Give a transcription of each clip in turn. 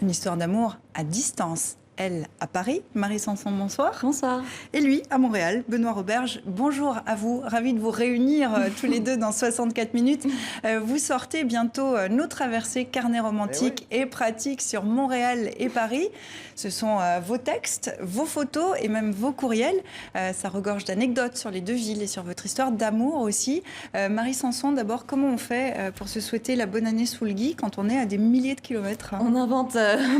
Une histoire d'amour à distance. Elle à Paris, Marie Sanson, bonsoir. Bonsoir. Et lui à Montréal, Benoît Roberge, bonjour à vous. Ravi de vous réunir tous les deux dans 64 minutes. Vous sortez bientôt Nos traversées, carnet romantique et pratique sur Montréal et Paris. Ce sont vos textes, vos photos et même vos courriels. Ça regorge d'anecdotes sur les deux villes et sur votre histoire d'amour aussi. Marie Sanson, d'abord, comment on fait pour se souhaiter la bonne année sous le gui quand on est à des milliers de kilomètres? On invente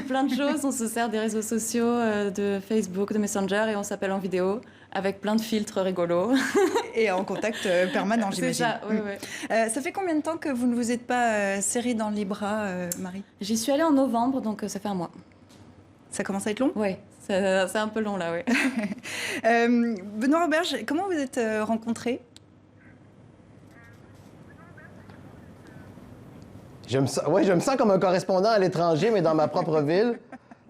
plein de choses, on se sert des réseaux sociaux, de Facebook, de Messenger et on s'appelle en vidéo avec plein de filtres rigolos. Et en contact permanent, j'imagine. C'est ça, oui, oui. Ça fait combien de temps que vous ne vous êtes pas serré dans les bras, Marie? J'y suis allée en novembre, donc ça fait un mois. Ça commence à être long? Oui, c'est un peu long là, oui. Benoît Roberge, comment vous êtes rencontrés? Je me sens comme un correspondant à l'étranger, mais dans ma propre ville.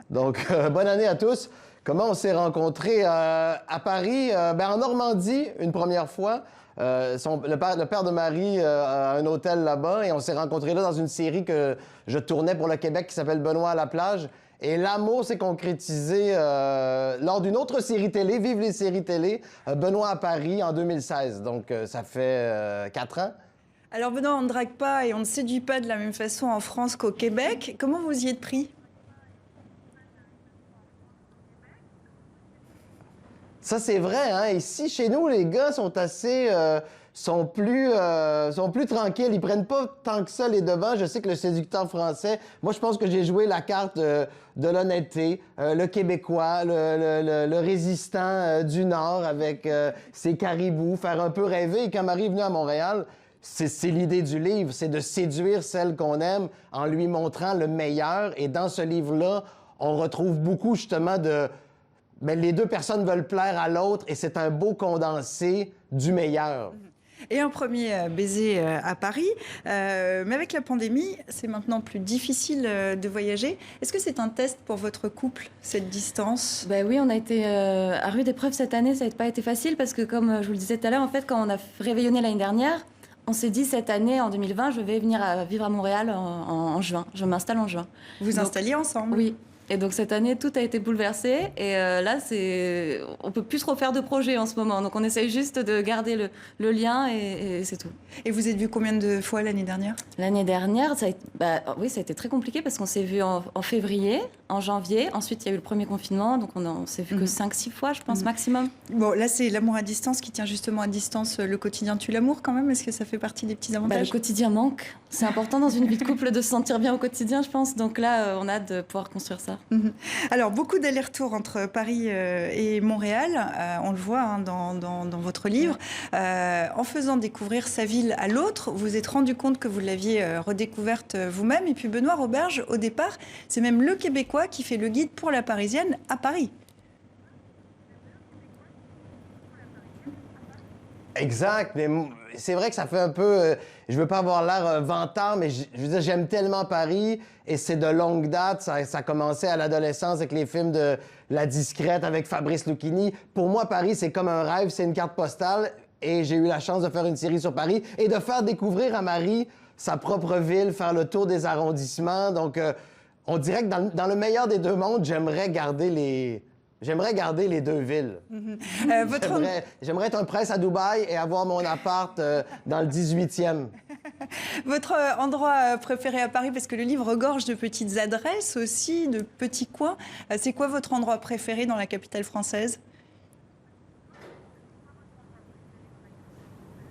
Donc, bonne année à tous. Comment on s'est rencontrés à Paris? En Normandie, une première fois. Le père de Marie a un hôtel là-bas et on s'est rencontrés là dans une série que je tournais pour le Québec qui s'appelle Benoît à la plage. Et l'amour s'est concrétisé lors d'une autre série télé, Vive les séries télé, Benoît à Paris en 2016. Donc, ça fait 4 ans. Alors, Benoît, on ne drague pas et on ne séduit pas de la même façon en France qu'au Québec. Comment vous y êtes pris? Ça, c'est vrai, hein? Ici, chez nous, les gars sont assez... sont plus tranquilles. Ils prennent pas tant que ça les devants. Je sais que le séducteur français... Moi, je pense que j'ai joué la carte de l'honnêteté, le Québécois, le résistant du Nord avec ses caribous, faire un peu rêver. Et quand Marie est venue à Montréal, c'est l'idée du livre, c'est de séduire celle qu'on aime en lui montrant le meilleur. Et dans ce livre-là, on retrouve beaucoup, justement, de... Mais les deux personnes veulent plaire à l'autre et c'est un beau condensé du meilleur. Et un premier baiser à Paris. Mais avec la pandémie, c'est maintenant plus difficile de voyager. Est-ce que c'est un test pour votre couple, cette distance? Ben oui, on a été à rude épreuve cette année, ça n'a pas été facile parce que comme je vous le disais tout à l'heure, en fait, quand on a réveillonné l'année dernière, on s'est dit cette année, en 2020, je vais venir vivre à Montréal en juin. Je m'installe en juin. Vous installiez ensemble? Oui. Et donc cette année, tout a été bouleversé. Et là, on peut plus trop faire de projets en ce moment. Donc on essaye juste de garder le lien et c'est tout. Et vous êtes vus combien de fois l'année dernière? L'année dernière, ça a été très compliqué parce qu'on s'est vus en février, en janvier. Ensuite, il y a eu le premier confinement. Donc on s'est vus que 5-6 fois, je pense, maximum. Bon, là, c'est l'amour à distance qui tient justement à distance le quotidien tue l'amour quand même. Est-ce que ça fait partie des petits avantages? Le quotidien manque. C'est important dans une vie de couple de se sentir bien au quotidien, je pense. Donc là, on a hâte de pouvoir construire ça. Alors, beaucoup d'allers-retours entre Paris et Montréal, on le voit hein, dans votre livre. En faisant découvrir sa ville à l'autre, vous vous êtes rendu compte que vous l'aviez redécouverte vous-même. Et puis Benoît Roberge, au départ, c'est même le Québécois qui fait le guide pour la Parisienne à Paris. Exact, mais c'est vrai que ça fait un peu... je veux pas avoir l'air vantard, mais je veux dire, j'aime tellement Paris et c'est de longue date. Ça a commencé à l'adolescence avec les films de La Discrète avec Fabrice Lucchini. Pour moi, Paris, c'est comme un rêve, c'est une carte postale et j'ai eu la chance de faire une série sur Paris et de faire découvrir à Marie sa propre ville, faire le tour des arrondissements. Donc, on dirait que dans le meilleur des deux mondes, j'aimerais garder les deux villes. J'aimerais être un prince à Dubaï et avoir mon appart dans le 18e. Votre endroit préféré à Paris, parce que le livre regorge de petites adresses aussi, de petits coins. C'est quoi votre endroit préféré dans la capitale française?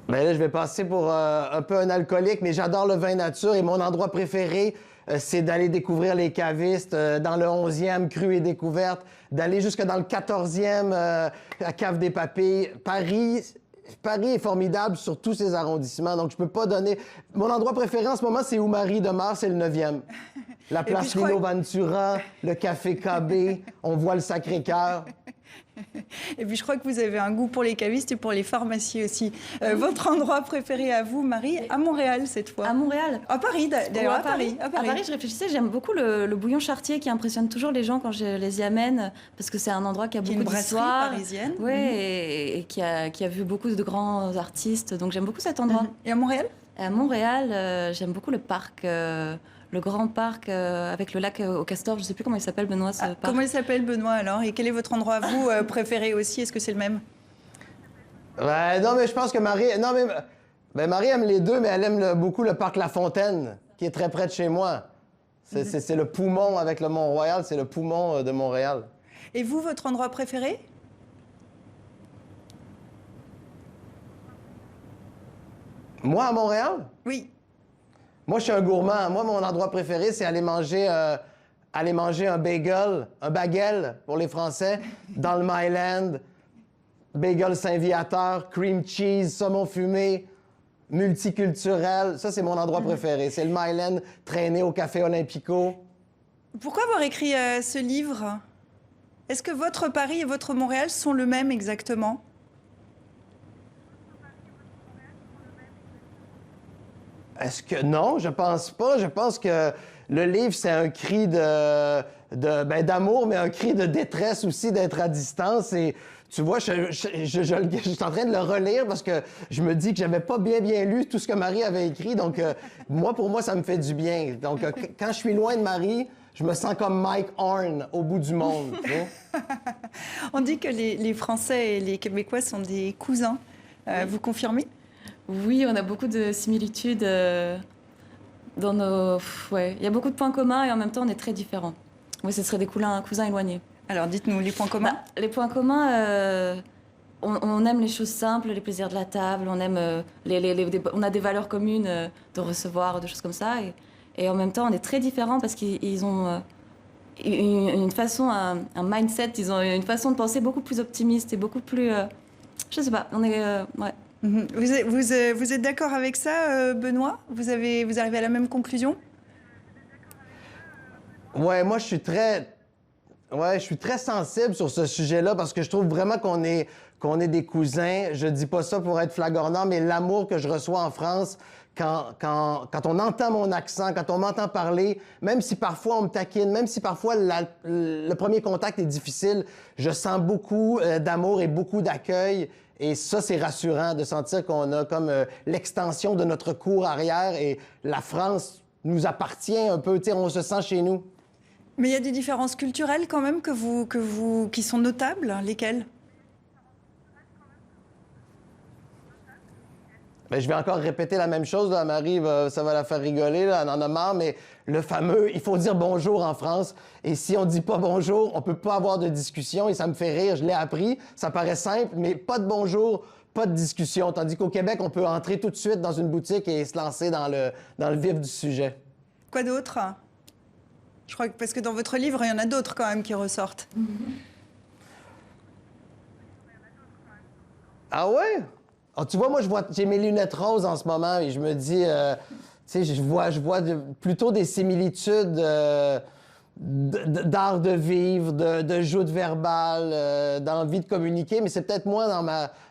Ben là, je vais passer pour un peu un alcoolique, mais j'adore le vin nature et mon endroit préféré, c'est d'aller découvrir les cavistes dans le 11e, Cru et Découverte, d'aller jusque dans le 14e, la Cave des Papilles. Paris est formidable sur tous ses arrondissements, donc je peux pas donner... Mon endroit préféré en ce moment, c'est où Marie demeure, c'est le 9e. La place Lino Ventura, le Café KB, on voit le Sacré-Cœur. Et puis je crois que vous avez un goût pour les cavistes et pour les pharmacies aussi. Votre endroit préféré à vous, Marie, à Montréal cette fois? À Montréal? À Paris, d'ailleurs, à Paris. À Paris, je réfléchissais, j'aime beaucoup le bouillon Chartier qui impressionne toujours les gens quand je les y amène, parce que c'est un endroit qui a beaucoup d'histoire. Parisienne. Oui, et qui a vu beaucoup de grands artistes, donc j'aime beaucoup cet endroit. Et à Montréal? À Montréal, j'aime beaucoup le parc le grand parc avec le lac au Castor. Je ne sais plus comment il s'appelle, Benoît, ce parc. Comment il s'appelle, Benoît, alors? Et quel est votre endroit, vous, préféré aussi? Est-ce que c'est le même? Ouais, non, mais je pense que Marie... Non, mais... Ben, Marie aime les deux, mais elle aime beaucoup le parc La Fontaine, qui est très près de chez moi. C'est le poumon avec le Mont-Royal, c'est le poumon de Montréal. Et vous, votre endroit préféré? Moi, à Montréal? Oui. Moi, je suis un gourmand. Moi, mon endroit préféré, c'est aller manger un bagel, un baguel pour les Français, dans le Myland. Bagel Saint-Viateur, cream cheese, saumon fumé, multiculturel. Ça, c'est mon endroit préféré. C'est le Myland, traîné au Café Olympico. Pourquoi avoir écrit ce livre? Est-ce que votre Paris et votre Montréal sont le même exactement? Est-ce que... Non, je pense pas. Je pense que le livre, c'est un cri d'amour, mais un cri de détresse aussi d'être à distance. Et tu vois, je suis en train de le relire parce que je me dis que j'avais pas bien lu tout ce que Marie avait écrit. Donc, pour moi, ça me fait du bien. Donc, quand je suis loin de Marie, je me sens comme Mike Horn au bout du monde. Tu vois? On dit que les Français et les Québécois sont des cousins. Vous confirmez? Oui, on a beaucoup de similitudes dans nos... Ouais, il y a beaucoup de points communs et en même temps, on est très différents. Oui, ce seraient des cousins éloignés. Alors, dites-nous les points communs. Les points communs, on aime les choses simples, les plaisirs de la table, on aime on a des valeurs communes de recevoir, de choses comme ça. Et en même temps, on est très différents parce qu'ils ont une façon, un mindset, ils ont une façon de penser beaucoup plus optimiste et beaucoup plus... je sais pas, on est... ouais. Vous êtes d'accord avec ça, Benoît? Vous arrivez à la même conclusion? Ouais, moi, je suis très sensible sur ce sujet-là parce que je trouve vraiment qu'on est des cousins. Je dis pas ça pour être flagornant, mais l'amour que je reçois en France, quand on entend mon accent, quand on m'entend parler, même si parfois on me taquine, même si parfois le premier contact est difficile, je sens beaucoup d'amour et beaucoup d'accueil. Et ça, c'est rassurant de sentir qu'on a comme l'extension de notre cour arrière et la France nous appartient un peu, tu sais, on se sent chez nous. Mais il y a des différences culturelles quand même qui sont notables, lesquelles? Bien, je vais encore répéter la même chose, là, Marie, ça va la faire rigoler, là, elle en a marre, mais le fameux « il faut dire bonjour en France », et si on dit pas bonjour, on peut pas avoir de discussion, et ça me fait rire, je l'ai appris, ça paraît simple, mais pas de bonjour, pas de discussion, tandis qu'au Québec, on peut entrer tout de suite dans une boutique et se lancer dans le vif du sujet. Quoi d'autre? Je crois que parce que dans votre livre, il y en a d'autres quand même qui ressortent. Ah ouais? Oh, tu vois, moi, j'ai mes lunettes roses en ce moment et je me dis, tu sais, je vois plutôt des similitudes d'art de vivre, de joute verbale, d'envie de communiquer, mais c'est peut-être moi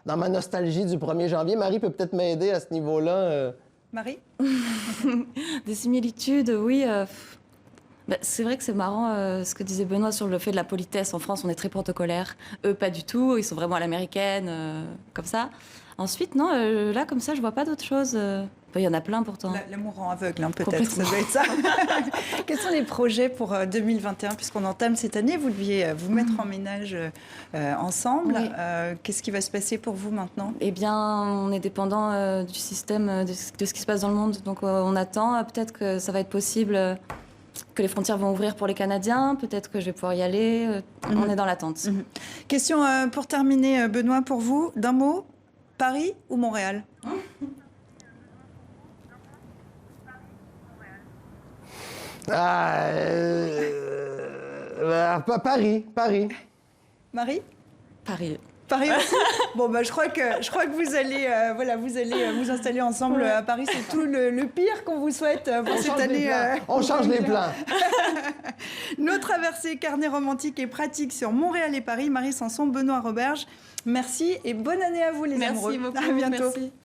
dans ma nostalgie du 1er janvier. Marie peut peut-être m'aider à ce niveau-là. Marie? Des similitudes, oui. Bah, c'est vrai que c'est marrant ce que disait Benoît sur le fait de la politesse. En France, on est très protocolaire. Eux, pas du tout. Ils sont vraiment à l'américaine, comme ça. Ensuite, non, là, comme ça, je vois pas d'autre chose. Il y en a plein, pourtant. L'amour rend aveugle, hein, peut-être. Ça doit être ça. Quels sont les projets pour 2021, puisqu'on entame cette année? Vous deviez vous mettre en ménage ensemble. Oui. Qu'est-ce qui va se passer pour vous maintenant? Eh bien, on est dépendant du système, de ce qui se passe dans le monde. Donc, on attend. Peut-être que ça va être possible... que les frontières vont ouvrir pour les Canadiens, peut-être que je vais pouvoir y aller. On est dans l'attente. Question pour terminer, Benoît, pour vous, d'un mot, Paris ou Montréal? Paris. Marie? Paris. Paris aussi. Bon, bah, je crois que vous allez, vous installer ensemble à Paris. C'est tout le pire qu'on vous souhaite pour cette année. On change les plans. Nos traversées carnet romantique et pratique sur Montréal et Paris. Marie Sanson, Benoît Roberge. Merci et bonne année à vous, les amoureux. Merci beaucoup. À bientôt. Merci.